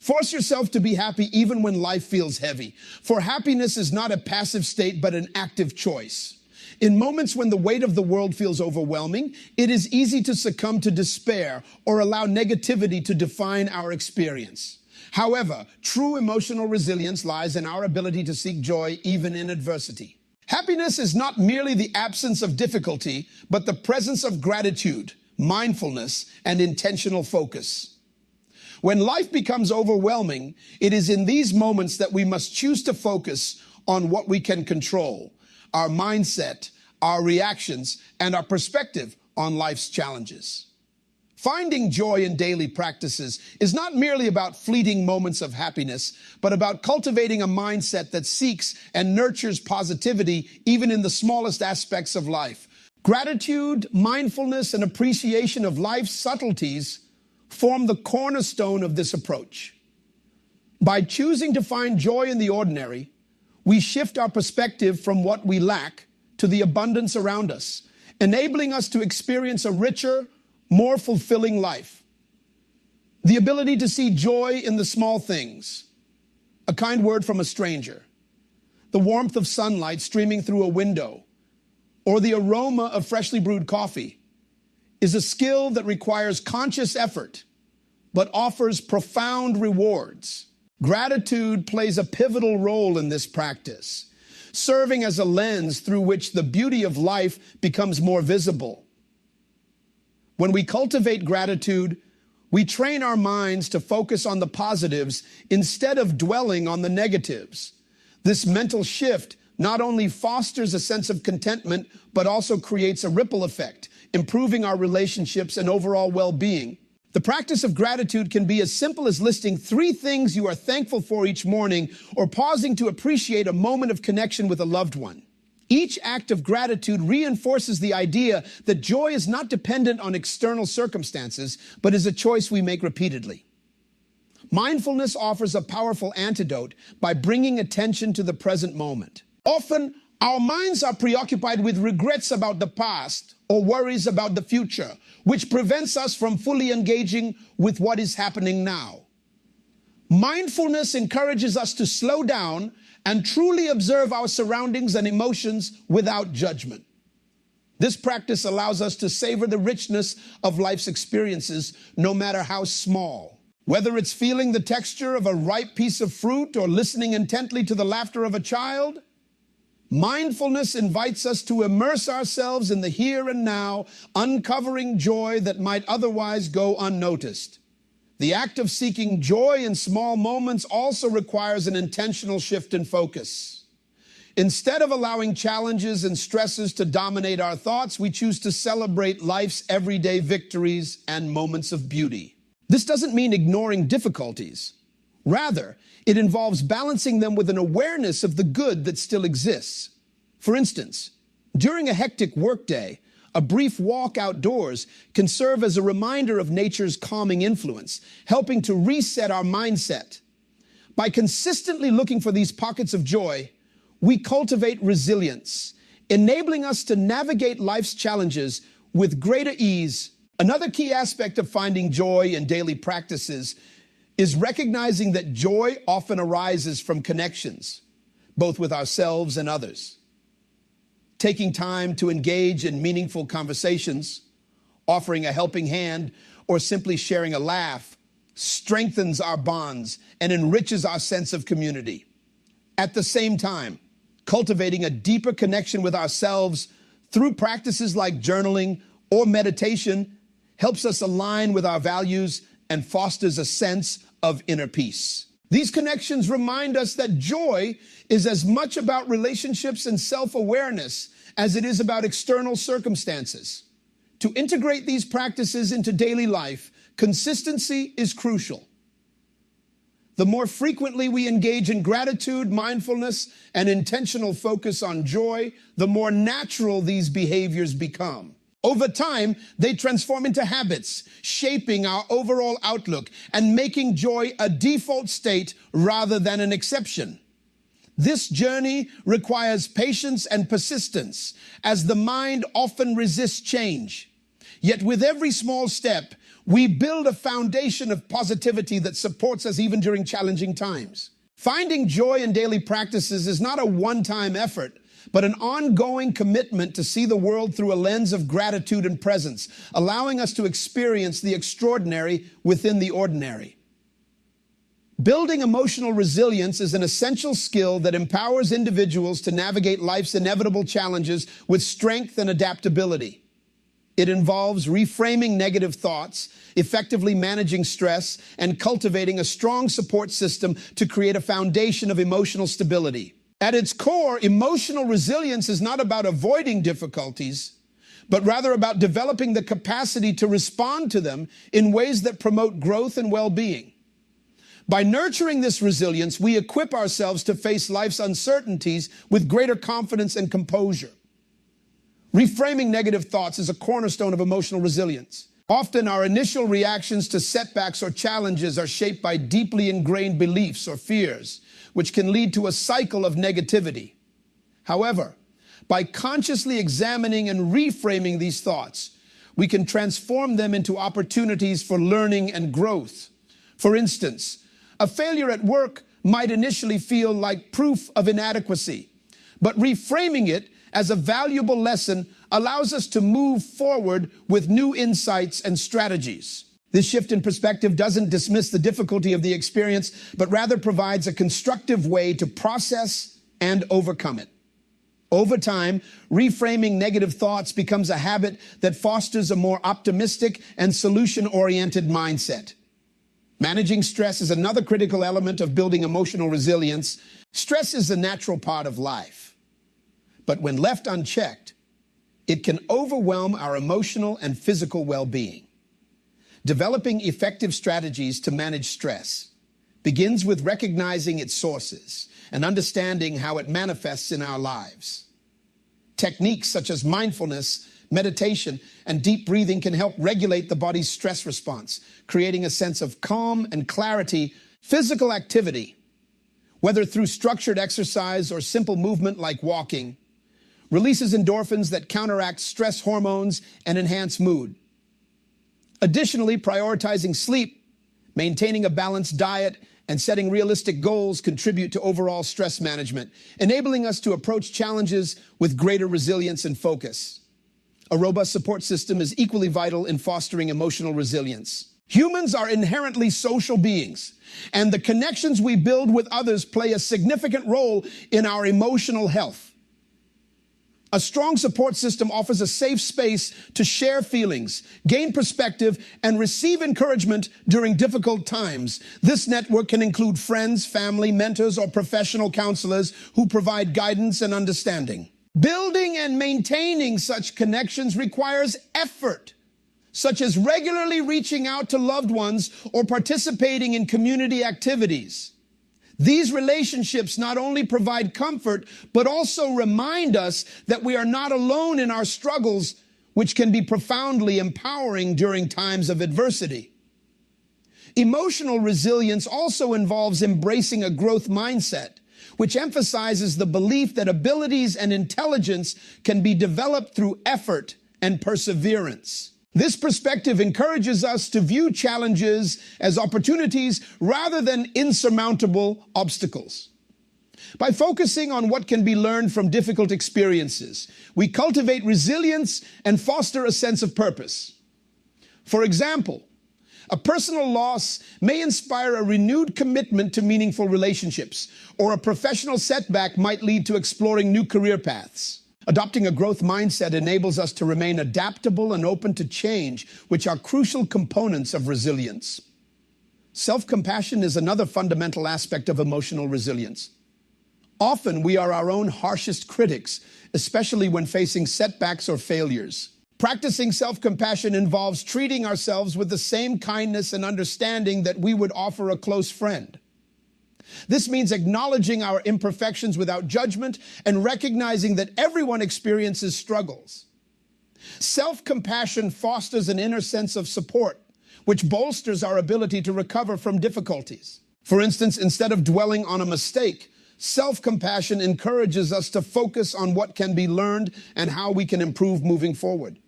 Force yourself to be happy even when life feels heavy. For happiness is not a passive state, but an active choice. In moments when the weight of the world feels overwhelming, it is easy to succumb to despair or allow negativity to define our experience. However, true emotional resilience lies in our ability to seek joy even in adversity. Happiness is not merely the absence of difficulty, but the presence of gratitude, mindfulness, and intentional focus. When life becomes overwhelming, it is in these moments that we must choose to focus on what we can control, our mindset, our reactions, and our perspective on life's challenges. Finding joy in daily practices is not merely about fleeting moments of happiness, but about cultivating a mindset that seeks and nurtures positivity even in the smallest aspects of life. Gratitude, mindfulness, and appreciation of life's subtleties form the cornerstone of this approach. By choosing to find joy in the ordinary, we shift our perspective from what we lack to the abundance around us, enabling us to experience a richer, more fulfilling life. The ability to see joy in the small things, a kind word from a stranger, the warmth of sunlight streaming through a window, or the aroma of freshly brewed coffee, is a skill that requires conscious effort, but offers profound rewards. Gratitude plays a pivotal role in this practice, serving as a lens through which the beauty of life becomes more visible. When we cultivate gratitude, we train our minds to focus on the positives instead of dwelling on the negatives. This mental shift not only fosters a sense of contentment, but also creates a ripple effect, improving our relationships and overall well-being. The practice of gratitude can be as simple as listing 3 things you are thankful for each morning, or pausing to appreciate a moment of connection with a loved one. Each act of gratitude reinforces the idea that joy is not dependent on external circumstances, but is a choice we make repeatedly. Mindfulness offers a powerful antidote by bringing attention to the present moment. Often, our minds are preoccupied with regrets about the past or worries about the future, which prevents us from fully engaging with what is happening now. Mindfulness encourages us to slow down and truly observe our surroundings and emotions without judgment. This practice allows us to savor the richness of life's experiences, no matter how small. Whether it's feeling the texture of a ripe piece of fruit or listening intently to the laughter of a child, mindfulness invites us to immerse ourselves in the here and now, uncovering joy that might otherwise go unnoticed. The act of seeking joy in small moments also requires an intentional shift in focus. Instead of allowing challenges and stresses to dominate our thoughts, we choose to celebrate life's everyday victories and moments of beauty. This doesn't mean ignoring difficulties. Rather, it involves balancing them with an awareness of the good that still exists. For instance, during a hectic workday, a brief walk outdoors can serve as a reminder of nature's calming influence, helping to reset our mindset. By consistently looking for these pockets of joy, we cultivate resilience, enabling us to navigate life's challenges with greater ease. Another key aspect of finding joy in daily practices is recognizing that joy often arises from connections, both with ourselves and others. Taking time to engage in meaningful conversations, offering a helping hand, or simply sharing a laugh strengthens our bonds and enriches our sense of community. At the same time, cultivating a deeper connection with ourselves through practices like journaling or meditation helps us align with our values and fosters a sense of inner peace. These connections remind us that joy is as much about relationships and self-awareness as it is about external circumstances. To integrate these practices into daily life, consistency is crucial. The more frequently we engage in gratitude, mindfulness, and intentional focus on joy, the more natural these behaviors become. Over time, they transform into habits, shaping our overall outlook and making joy a default state rather than an exception. This journey requires patience and persistence, as the mind often resists change. Yet with every small step, we build a foundation of positivity that supports us even during challenging times. Finding joy in daily practices is not a one-time effort, but an ongoing commitment to see the world through a lens of gratitude and presence, allowing us to experience the extraordinary within the ordinary. Building emotional resilience is an essential skill that empowers individuals to navigate life's inevitable challenges with strength and adaptability. It involves reframing negative thoughts, effectively managing stress, and cultivating a strong support system to create a foundation of emotional stability. At its core, emotional resilience is not about avoiding difficulties, but rather about developing the capacity to respond to them in ways that promote growth and well-being. By nurturing this resilience, we equip ourselves to face life's uncertainties with greater confidence and composure. Reframing negative thoughts is a cornerstone of emotional resilience. Often our initial reactions to setbacks or challenges are shaped by deeply ingrained beliefs or fears, which can lead to a cycle of negativity. However, by consciously examining and reframing these thoughts, we can transform them into opportunities for learning and growth. For instance, a failure at work might initially feel like proof of inadequacy, but reframing it as a valuable lesson allows us to move forward with new insights and strategies. This shift in perspective doesn't dismiss the difficulty of the experience, but rather provides a constructive way to process and overcome it. Over time, reframing negative thoughts becomes a habit that fosters a more optimistic and solution-oriented mindset. Managing stress is another critical element of building emotional resilience. Stress is a natural part of life, but when left unchecked, it can overwhelm our emotional and physical well-being. Developing effective strategies to manage stress begins with recognizing its sources and understanding how it manifests in our lives. Techniques such as mindfulness, meditation, and deep breathing can help regulate the body's stress response, creating a sense of calm and clarity. Physical activity, whether through structured exercise or simple movement like walking, releases endorphins that counteract stress hormones and enhance mood. Additionally, prioritizing sleep, maintaining a balanced diet, and setting realistic goals contribute to overall stress management, enabling us to approach challenges with greater resilience and focus. A robust support system is equally vital in fostering emotional resilience. Humans are inherently social beings, and the connections we build with others play a significant role in our emotional health. A strong support system offers a safe space to share feelings, gain perspective, and receive encouragement during difficult times. This network can include friends, family, mentors, or professional counselors who provide guidance and understanding. Building and maintaining such connections requires effort, such as regularly reaching out to loved ones or participating in community activities. These relationships not only provide comfort, but also remind us that we are not alone in our struggles, which can be profoundly empowering during times of adversity. Emotional resilience also involves embracing a growth mindset, which emphasizes the belief that abilities and intelligence can be developed through effort and perseverance. This perspective encourages us to view challenges as opportunities rather than insurmountable obstacles. By focusing on what can be learned from difficult experiences, we cultivate resilience and foster a sense of purpose. For example, a personal loss may inspire a renewed commitment to meaningful relationships, or a professional setback might lead to exploring new career paths. Adopting a growth mindset enables us to remain adaptable and open to change, which are crucial components of resilience. Self-compassion is another fundamental aspect of emotional resilience. Often we are our own harshest critics, especially when facing setbacks or failures. Practicing self-compassion involves treating ourselves with the same kindness and understanding that we would offer a close friend. This means acknowledging our imperfections without judgment and recognizing that everyone experiences struggles. Self-compassion fosters an inner sense of support, which bolsters our ability to recover from difficulties. For instance, instead of dwelling on a mistake, self-compassion encourages us to focus on what can be learned and how we can improve moving forward.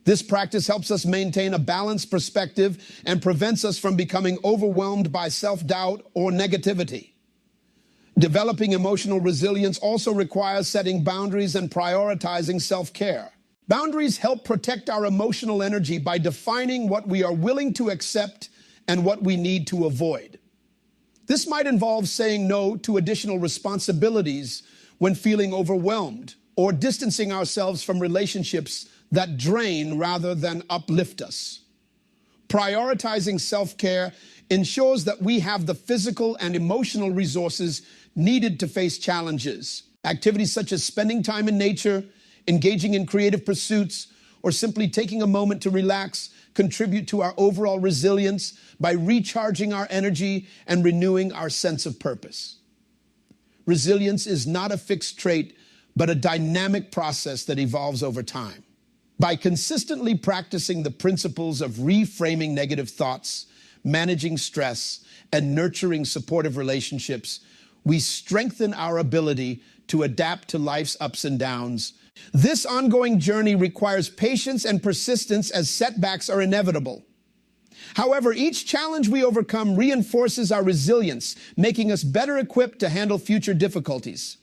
This practice helps us maintain a balanced perspective and prevents us from becoming overwhelmed by self-doubt or negativity. Developing emotional resilience also requires setting boundaries and prioritizing self-care. Boundaries help protect our emotional energy by defining what we are willing to accept and what we need to avoid. This might involve saying no to additional responsibilities when feeling overwhelmed, or distancing ourselves from relationships that drain rather than uplift us. Prioritizing self-care ensures that we have the physical and emotional resources needed to face challenges. Activities such as spending time in nature, engaging in creative pursuits, or simply taking a moment to relax contribute to our overall resilience by recharging our energy and renewing our sense of purpose. Resilience is not a fixed trait, but a dynamic process that evolves over time. By consistently practicing the principles of reframing negative thoughts, managing stress, and nurturing supportive relationships, we strengthen our ability to adapt to life's ups and downs. This ongoing journey requires patience and persistence as setbacks are inevitable. However, each challenge we overcome reinforces our resilience, making us better equipped to handle future difficulties.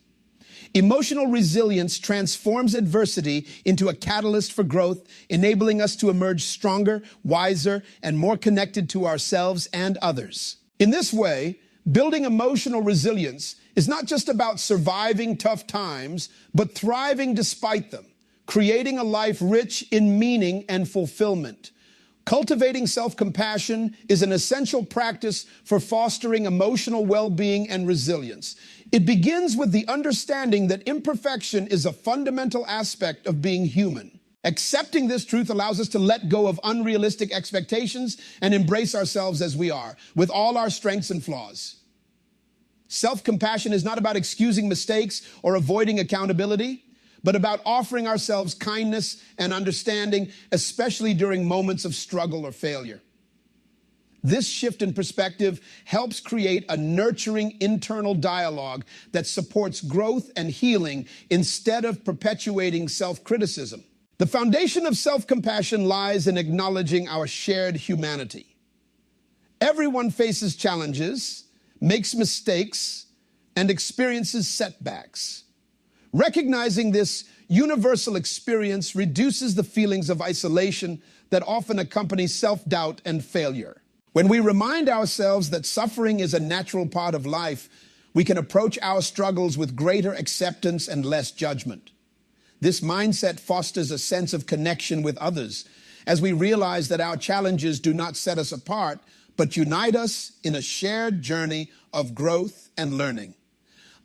Emotional resilience transforms adversity into a catalyst for growth, enabling us to emerge stronger, wiser, and more connected to ourselves and others. In this way, building emotional resilience is not just about surviving tough times, but thriving despite them, creating a life rich in meaning and fulfillment. Cultivating self-compassion is an essential practice for fostering emotional well-being and resilience. It begins with the understanding that imperfection is a fundamental aspect of being human. Accepting this truth allows us to let go of unrealistic expectations and embrace ourselves as we are, with all our strengths and flaws. Self-compassion is not about excusing mistakes or avoiding accountability, but about offering ourselves kindness and understanding, especially during moments of struggle or failure. This shift in perspective helps create a nurturing internal dialogue that supports growth and healing instead of perpetuating self-criticism. The foundation of self-compassion lies in acknowledging our shared humanity. Everyone faces challenges, makes mistakes, and experiences setbacks. Recognizing this universal experience reduces the feelings of isolation that often accompany self-doubt and failure. When we remind ourselves that suffering is a natural part of life, we can approach our struggles with greater acceptance and less judgment. This mindset fosters a sense of connection with others, as we realize that our challenges do not set us apart, but unite us in a shared journey of growth and learning.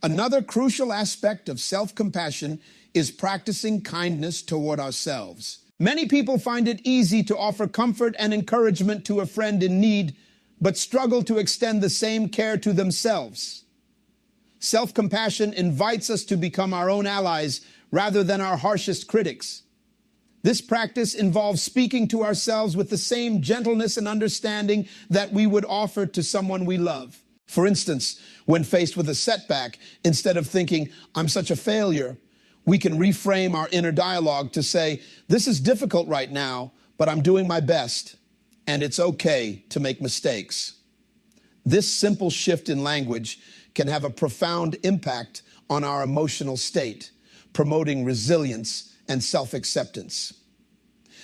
Another crucial aspect of self-compassion is practicing kindness toward ourselves. Many people find it easy to offer comfort and encouragement to a friend in need, but struggle to extend the same care to themselves. Self-compassion invites us to become our own allies rather than our harshest critics. This practice involves speaking to ourselves with the same gentleness and understanding that we would offer to someone we love. For instance, when faced with a setback, instead of thinking, "I'm such a failure," we can reframe our inner dialogue to say, "This is difficult right now, but I'm doing my best, and it's okay to make mistakes." This simple shift in language can have a profound impact on our emotional state, promoting resilience and self-acceptance.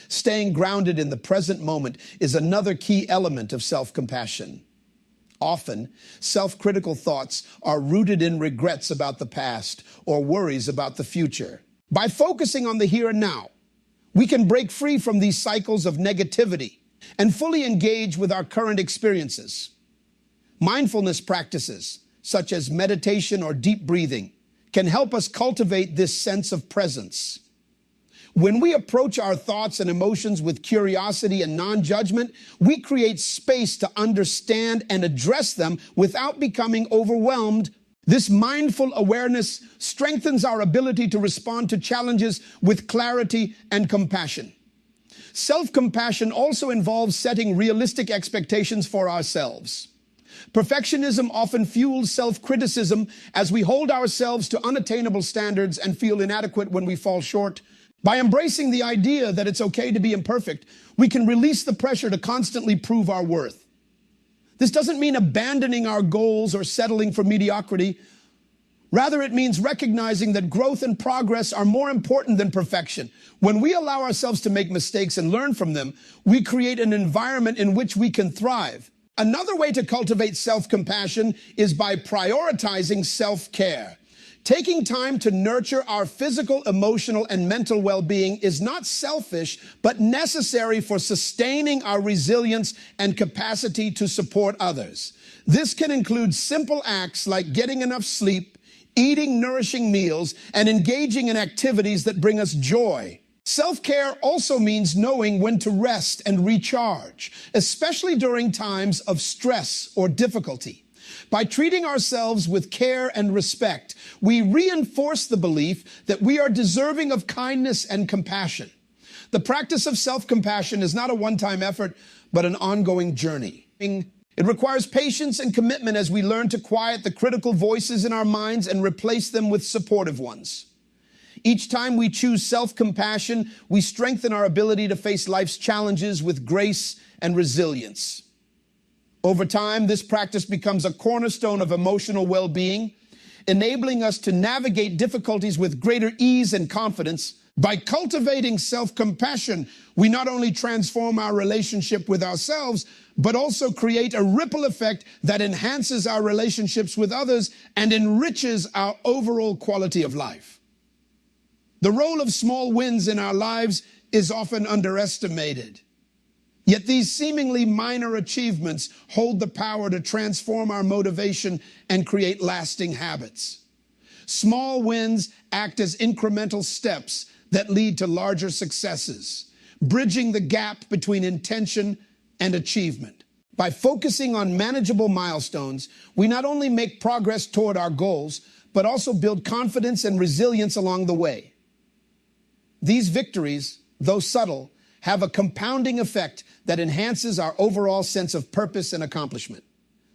Staying grounded in the present moment is another key element of self-compassion. Often, self-critical thoughts are rooted in regrets about the past or worries about the future. By focusing on the here and now, we can break free from these cycles of negativity and fully engage with our current experiences. Mindfulness practices, such as meditation or deep breathing, can help us cultivate this sense of presence. When we approach our thoughts and emotions with curiosity and non-judgment, we create space to understand and address them without becoming overwhelmed. This mindful awareness strengthens our ability to respond to challenges with clarity and compassion. Self-compassion also involves setting realistic expectations for ourselves. Perfectionism often fuels self-criticism as we hold ourselves to unattainable standards and feel inadequate when we fall short. By embracing the idea that it's okay to be imperfect, we can release the pressure to constantly prove our worth. This doesn't mean abandoning our goals or settling for mediocrity. Rather, it means recognizing that growth and progress are more important than perfection. When we allow ourselves to make mistakes and learn from them, we create an environment in which we can thrive. Another way to cultivate self-compassion is by prioritizing self-care. Taking time to nurture our physical, emotional, and mental well-being is not selfish, but necessary for sustaining our resilience and capacity to support others. This can include simple acts like getting enough sleep, eating nourishing meals, and engaging in activities that bring us joy. Self-care also means knowing when to rest and recharge, especially during times of stress or difficulty. By treating ourselves with care and respect, we reinforce the belief that we are deserving of kindness and compassion. The practice of self-compassion is not a one-time effort, but an ongoing journey. It requires patience and commitment as we learn to quiet the critical voices in our minds and replace them with supportive ones. Each time we choose self-compassion, we strengthen our ability to face life's challenges with grace and resilience. Over time, this practice becomes a cornerstone of emotional well-being, enabling us to navigate difficulties with greater ease and confidence. By cultivating self-compassion, we not only transform our relationship with ourselves, but also create a ripple effect that enhances our relationships with others and enriches our overall quality of life. The role of small wins in our lives is often underestimated. Yet these seemingly minor achievements hold the power to transform our motivation and create lasting habits. Small wins act as incremental steps that lead to larger successes, bridging the gap between intention and achievement. By focusing on manageable milestones, we not only make progress toward our goals, but also build confidence and resilience along the way. These victories, though subtle, have a compounding effect that enhances our overall sense of purpose and accomplishment.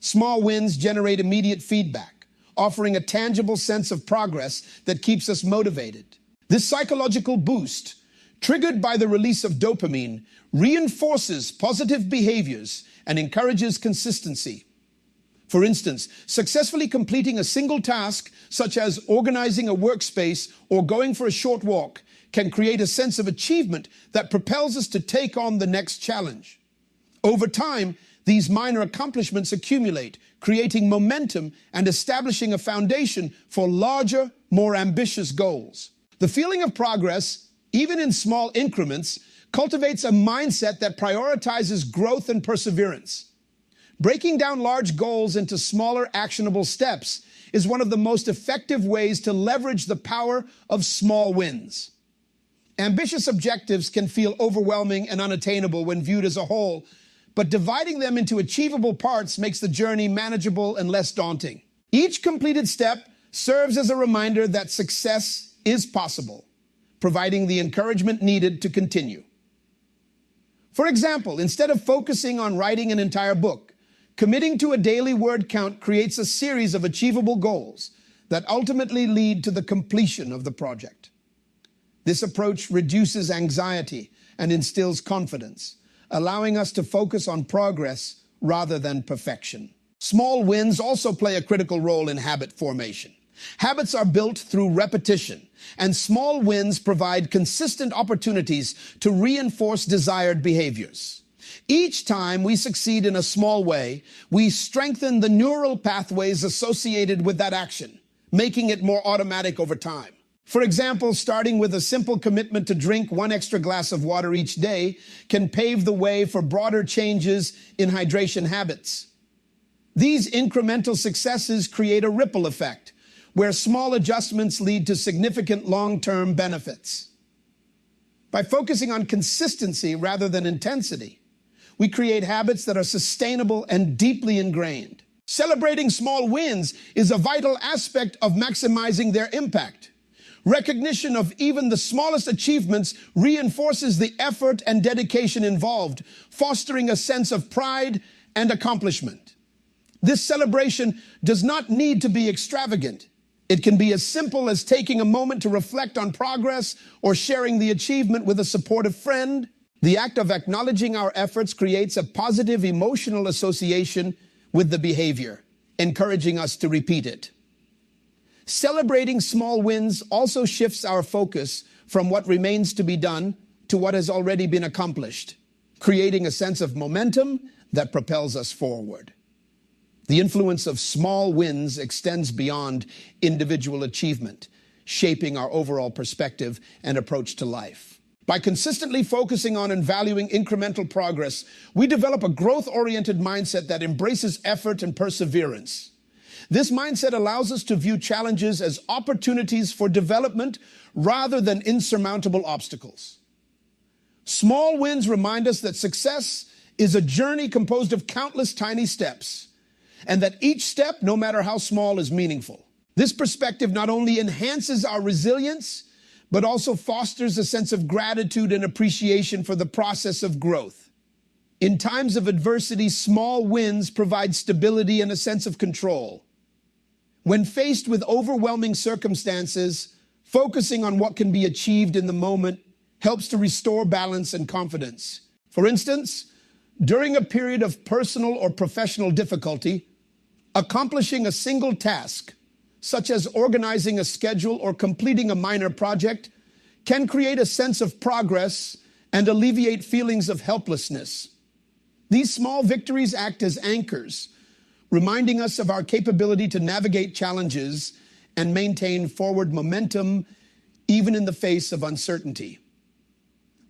Small wins generate immediate feedback, offering a tangible sense of progress that keeps us motivated. This psychological boost, triggered by the release of dopamine, reinforces positive behaviors and encourages consistency. For instance, successfully completing a single task, such as organizing a workspace or going for a short walk, can create a sense of achievement that propels us to take on the next challenge. Over time, these minor accomplishments accumulate, creating momentum and establishing a foundation for larger, more ambitious goals. The feeling of progress, even in small increments, cultivates a mindset that prioritizes growth and perseverance. Breaking down large goals into smaller, actionable steps is one of the most effective ways to leverage the power of small wins. Ambitious objectives can feel overwhelming and unattainable when viewed as a whole, but dividing them into achievable parts makes the journey manageable and less daunting. Each completed step serves as a reminder that success is possible, providing the encouragement needed to continue. For example, instead of focusing on writing an entire book, committing to a daily word count creates a series of achievable goals that ultimately lead to the completion of the project. This approach reduces anxiety and instills confidence, allowing us to focus on progress rather than perfection. Small wins also play a critical role in habit formation. Habits are built through repetition, and small wins provide consistent opportunities to reinforce desired behaviors. Each time we succeed in a small way, we strengthen the neural pathways associated with that action, making it more automatic over time. For example, starting with a simple commitment to drink 1 extra glass of water each day can pave the way for broader changes in hydration habits. These incremental successes create a ripple effect, where small adjustments lead to significant long-term benefits. By focusing on consistency rather than intensity, we create habits that are sustainable and deeply ingrained. Celebrating small wins is a vital aspect of maximizing their impact. Recognition of even the smallest achievements reinforces the effort and dedication involved, fostering a sense of pride and accomplishment. This celebration does not need to be extravagant. It can be as simple as taking a moment to reflect on progress or sharing the achievement with a supportive friend. The act of acknowledging our efforts creates a positive emotional association with the behavior, encouraging us to repeat it. Celebrating small wins also shifts our focus from what remains to be done to what has already been accomplished, creating a sense of momentum that propels us forward. The influence of small wins extends beyond individual achievement, shaping our overall perspective and approach to life. By consistently focusing on and valuing incremental progress, we develop a growth-oriented mindset that embraces effort and perseverance. This mindset allows us to view challenges as opportunities for development rather than insurmountable obstacles. Small wins remind us that success is a journey composed of countless tiny steps, and that each step, no matter how small, is meaningful. This perspective not only enhances our resilience, but also fosters a sense of gratitude and appreciation for the process of growth. In times of adversity, small wins provide stability and a sense of control. When faced with overwhelming circumstances, focusing on what can be achieved in the moment helps to restore balance and confidence. For instance, during a period of personal or professional difficulty, accomplishing a single task, such as organizing a schedule or completing a minor project, can create a sense of progress and alleviate feelings of helplessness. These small victories act as anchors, reminding us of our capability to navigate challenges and maintain forward momentum even in the face of uncertainty.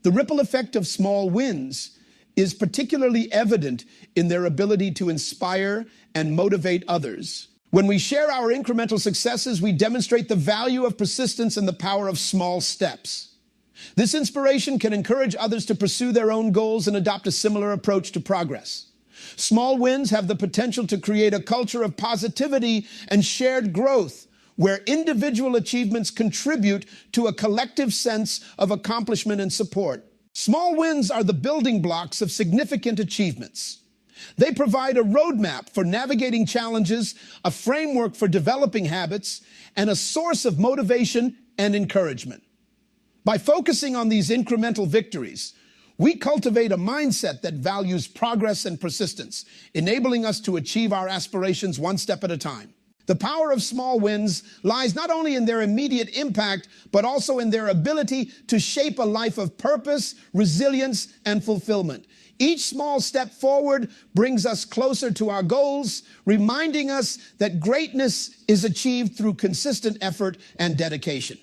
The ripple effect of small wins is particularly evident in their ability to inspire and motivate others. When we share our incremental successes, we demonstrate the value of persistence and the power of small steps. This inspiration can encourage others to pursue their own goals and adopt a similar approach to progress. Small wins have the potential to create a culture of positivity and shared growth, where individual achievements contribute to a collective sense of accomplishment and support. Small wins are the building blocks of significant achievements. They provide a roadmap for navigating challenges, a framework for developing habits, and a source of motivation and encouragement. By focusing on these incremental victories, we cultivate a mindset that values progress and persistence, enabling us to achieve our aspirations one step at a time. The power of small wins lies not only in their immediate impact, but also in their ability to shape a life of purpose, resilience, and fulfillment. Each small step forward brings us closer to our goals, reminding us that greatness is achieved through consistent effort and dedication.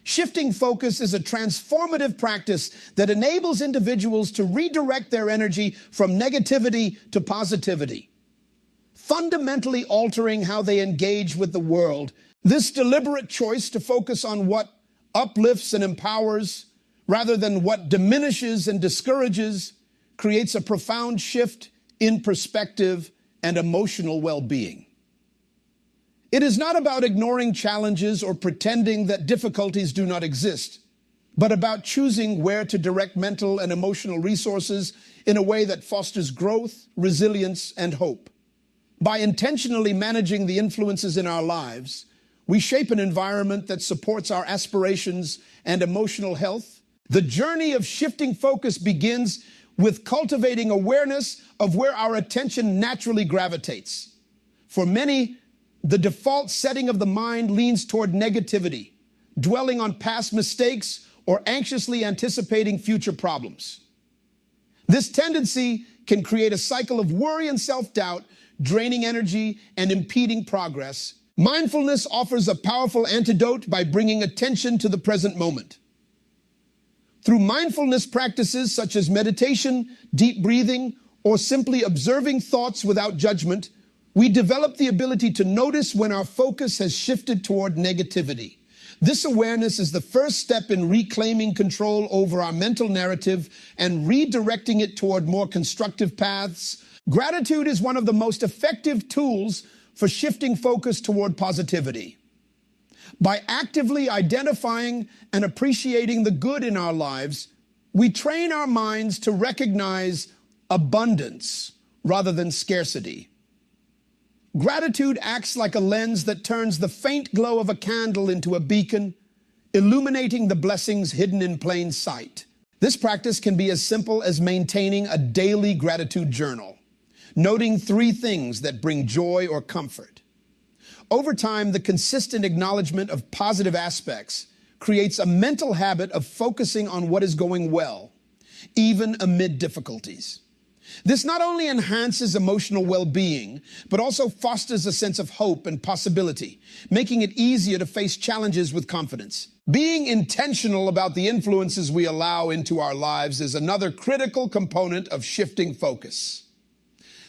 Shifting focus is a transformative practice that enables individuals to redirect their energy from negativity to positivity, fundamentally altering how they engage with the world. This deliberate choice to focus on what uplifts and empowers rather than what diminishes and discourages creates a profound shift in perspective and emotional well-being. It is not about ignoring challenges or pretending that difficulties do not exist, but about choosing where to direct mental and emotional resources in a way that fosters growth, resilience, and hope. By intentionally managing the influences in our lives, we shape an environment that supports our aspirations and emotional health. The journey of shifting focus begins with cultivating awareness of where our attention naturally gravitates. For many, the default setting of the mind leans toward negativity, dwelling on past mistakes or anxiously anticipating future problems. This tendency can create a cycle of worry and self-doubt, draining energy and impeding progress. Mindfulness offers a powerful antidote by bringing attention to the present moment. Through mindfulness practices such as meditation, deep breathing, or simply observing thoughts without judgment, we develop the ability to notice when our focus has shifted toward negativity. This awareness is the first step in reclaiming control over our mental narrative and redirecting it toward more constructive paths. Gratitude is one of the most effective tools for shifting focus toward positivity. By actively identifying and appreciating the good in our lives, we train our minds to recognize abundance rather than scarcity. Gratitude acts like a lens that turns the faint glow of a candle into a beacon, illuminating the blessings hidden in plain sight. This practice can be as simple as maintaining a daily gratitude journal, noting 3 things that bring joy or comfort. Over time, the consistent acknowledgement of positive aspects creates a mental habit of focusing on what is going well, even amid difficulties. This not only enhances emotional well-being, but also fosters a sense of hope and possibility, making it easier to face challenges with confidence. Being intentional about the influences we allow into our lives is another critical component of shifting focus.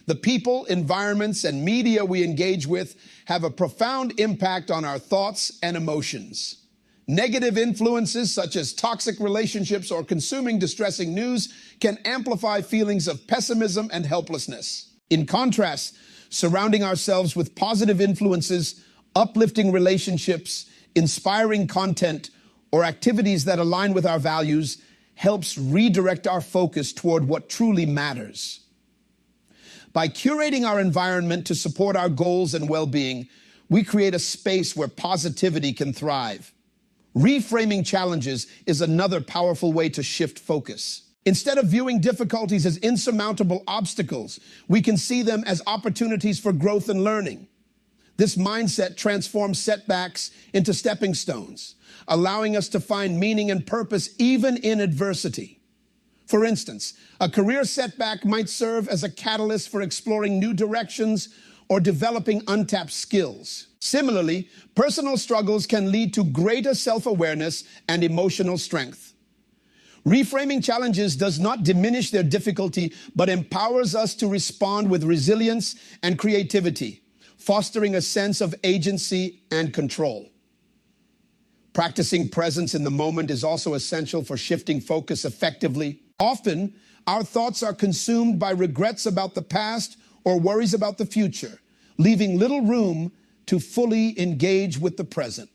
The people, environments, and media we engage with have a profound impact on our thoughts and emotions. Negative influences such as toxic relationships or consuming distressing news can amplify feelings of pessimism and helplessness. In contrast, surrounding ourselves with positive influences, uplifting relationships, inspiring content, or activities that align with our values helps redirect our focus toward what truly matters. By curating our environment to support our goals and well-being, we create a space where positivity can thrive. Reframing challenges is another powerful way to shift focus. Instead of viewing difficulties as insurmountable obstacles, we can see them as opportunities for growth and learning. This mindset transforms setbacks into stepping stones, allowing us to find meaning and purpose even in adversity. For instance, a career setback might serve as a catalyst for exploring new directions or developing untapped skills. Similarly, personal struggles can lead to greater self-awareness and emotional strength. Reframing challenges does not diminish their difficulty, but empowers us to respond with resilience and creativity, fostering a sense of agency and control. Practicing presence in the moment is also essential for shifting focus effectively. Often, our thoughts are consumed by regrets about the past or worries about the future, leaving little room to fully engage with the present.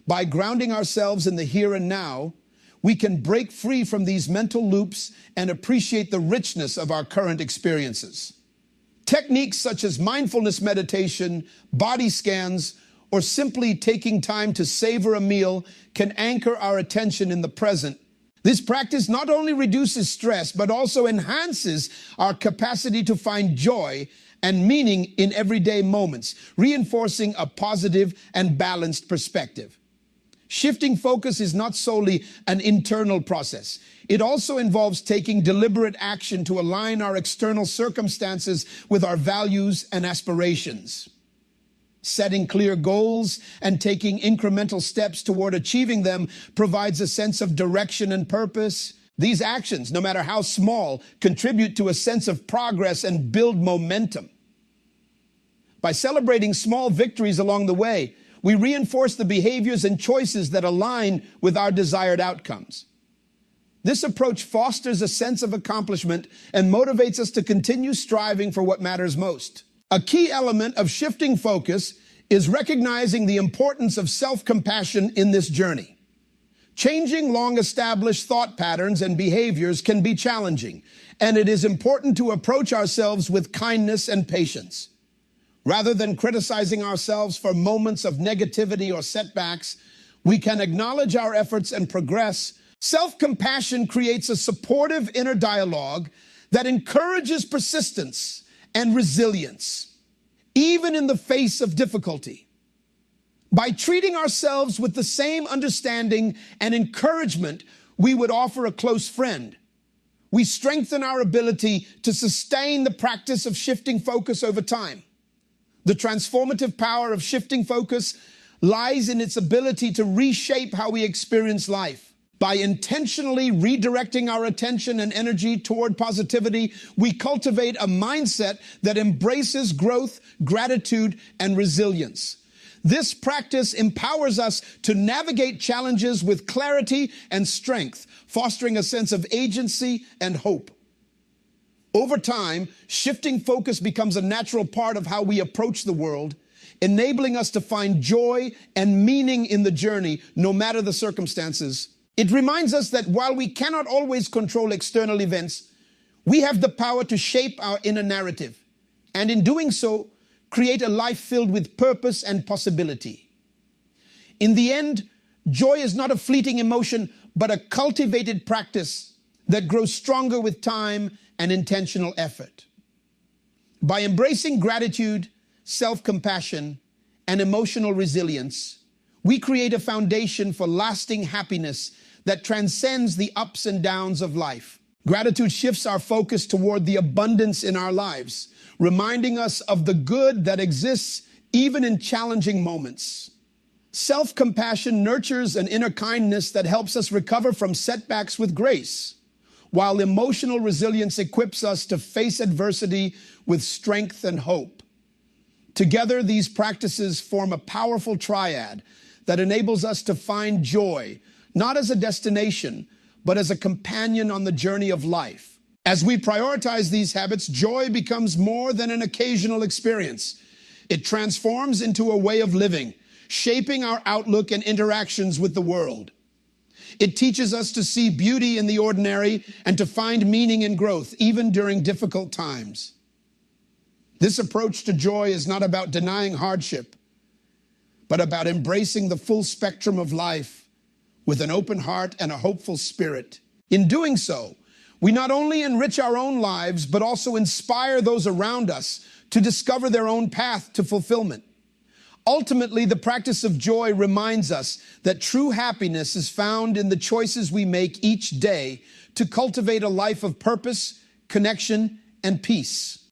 By grounding ourselves in the here and now, we can break free from these mental loops and appreciate the richness of our current experiences. Techniques such as mindfulness meditation, body scans, or simply taking time to savor a meal can anchor our attention in the present. This practice not only reduces stress, but also enhances our capacity to find joy and meaning in everyday moments, reinforcing a positive and balanced perspective. Shifting focus is not solely an internal process. It also involves taking deliberate action to align our external circumstances with our values and aspirations. Setting clear goals and taking incremental steps toward achieving them provides a sense of direction and purpose. These actions, no matter how small, contribute to a sense of progress and build momentum. By celebrating small victories along the way, we reinforce the behaviors and choices that align with our desired outcomes. This approach fosters a sense of accomplishment and motivates us to continue striving for what matters most. A key element of shifting focus is recognizing the importance of self-compassion in this journey. Changing long-established thought patterns and behaviors can be challenging, and it is important to approach ourselves with kindness and patience. Rather than criticizing ourselves for moments of negativity or setbacks, we can acknowledge our efforts and progress. Self-compassion creates a supportive inner dialogue that encourages persistence and resilience, even in the face of difficulty. By treating ourselves with the same understanding and encouragement we would offer a close friend, we strengthen our ability to sustain the practice of shifting focus over time. The transformative power of shifting focus lies in its ability to reshape how we experience life. By intentionally redirecting our attention and energy toward positivity, we cultivate a mindset that embraces growth, gratitude, and resilience. This practice empowers us to navigate challenges with clarity and strength, fostering a sense of agency and hope. Over time, shifting focus becomes a natural part of how we approach the world, enabling us to find joy and meaning in the journey, no matter the circumstances. It reminds us that while we cannot always control external events, we have the power to shape our inner narrative, and in doing so, create a life filled with purpose and possibility. In the end, joy is not a fleeting emotion, but a cultivated practice that grows stronger with time and intentional effort. By embracing gratitude, self-compassion, and emotional resilience, we create a foundation for lasting happiness that transcends the ups and downs of life. Gratitude shifts our focus toward the abundance in our lives, reminding us of the good that exists even in challenging moments. Self-compassion nurtures an inner kindness that helps us recover from setbacks with grace, while emotional resilience equips us to face adversity with strength and hope. Together, these practices form a powerful triad that enables us to find joy, not as a destination, but as a companion on the journey of life. As we prioritize these habits, joy becomes more than an occasional experience. It transforms into a way of living, shaping our outlook and interactions with the world. It teaches us to see beauty in the ordinary and to find meaning in growth, even during difficult times. This approach to joy is not about denying hardship, but about embracing the full spectrum of life with an open heart and a hopeful spirit. In doing so, we not only enrich our own lives, but also inspire those around us to discover their own path to fulfillment. Ultimately, the practice of joy reminds us that true happiness is found in the choices we make each day to cultivate a life of purpose, connection, and peace.